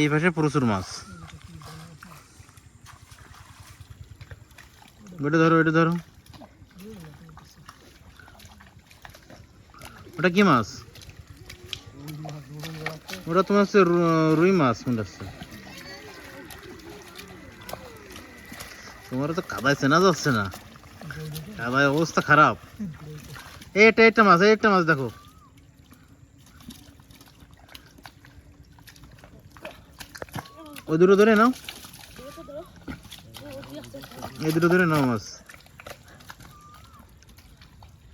এই পাশে প্রচুর মাছ। ওটা ধরো, ওটা ধরো। ওটা কি মাছ? ওটা তোমার হচ্ছে রুই মাছ মনে হচ্ছে। তোমার তো কাদায় চেনা যাচ্ছে না, কাদায় অবস্থা খারাপ। এটা একটা মাছ, একটা মাছ দেখো। ওই দুটো ধরে নাও, এই দুটো ধরে নাও মাছ।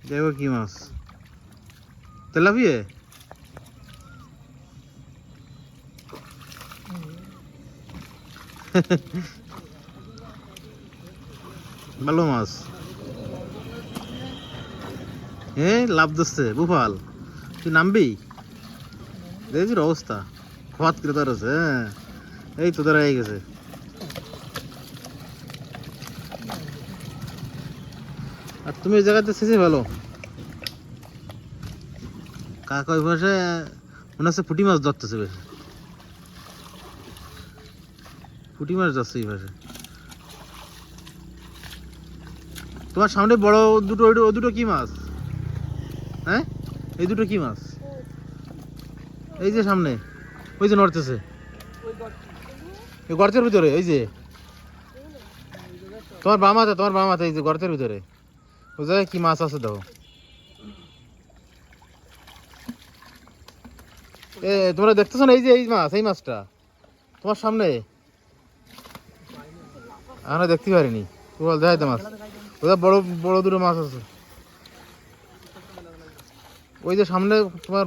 দেখো কি মাছ, তেলাপিয়া। ভালো মাছ। লাভ দিচ্ছে বুফাল, তুই নামবি? দেখছিস অবস্থা, খাওয়াত করে তোর আছে। এই তো ধরা হয়ে গেছে। আর তুমি ওই জায়গাতে শেষে ভালো কাকা ওই পাশে মনে হচ্ছে পুঁটি মাছ ধরতেছে বেশি। পুঁটি মাছ যাচ্ছে এই পাশে। তোমার সামনে বড় দুটো, ওই দুটো কি মাছ? হ্যাঁ, এই দুটো কি মাছ? এই যে সামনে, ওই যে নড়তেছে, গর্তের ভিতরে। ওই যে তোমার বাম হাতে, তোমার বাম হাতে, এই যে গর্তের ভিতরে ওই জায়গায় কি মাছ আছে দেখো। তোমরা দেখতেছো না? এই যে এই মাছ, এই মাছটা তোমার সামনে। আমরা দেখতে পারিনি, তোমার দেখাইতে মাছ। ওটা বড় বড় দুটো মাছ আছে ওই যে সামনে তোমার।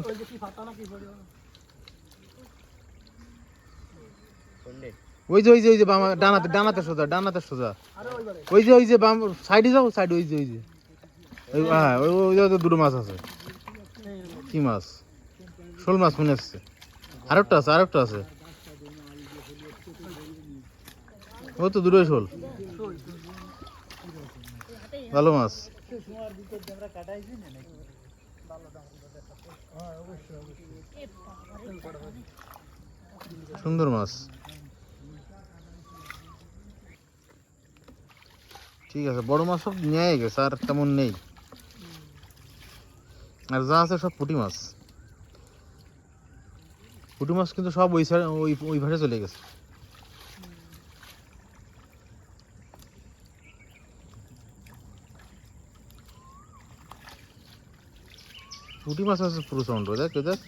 ওই যে ওই যে ওই যে বাম ডানাতে, ডানাতে সোজা, ডানাতে সোজা। ওই যে বাম সাইডে যাও, সাইড ওই যে হ্যাঁ, ওই যে দুটো মাছ আছে। কি মাছ? শোল মাছ মনে আসছে। আরেকটা আছে, আরেকটা আছে। ও তো দুটোই শোল। ভালো মাছ, সুন্দর মাছ। ঠিক আছে, বড় মাছ সব নিয়ে গেছে, আর তেমন নেই। আর যা আছে সব পুঁটি মাছ। পুঁটি মাছ কিন্তু সব ওই সাইড, ওই ভাষে চলে গেছে। পুঁটি মাছ আছে প্রচন্ড। দেখ দেখ,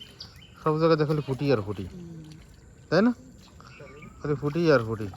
সব জায়গায় দেখলে ফুটি আর ফুটি, তাই না? আরে ফুটি আর ফুটি।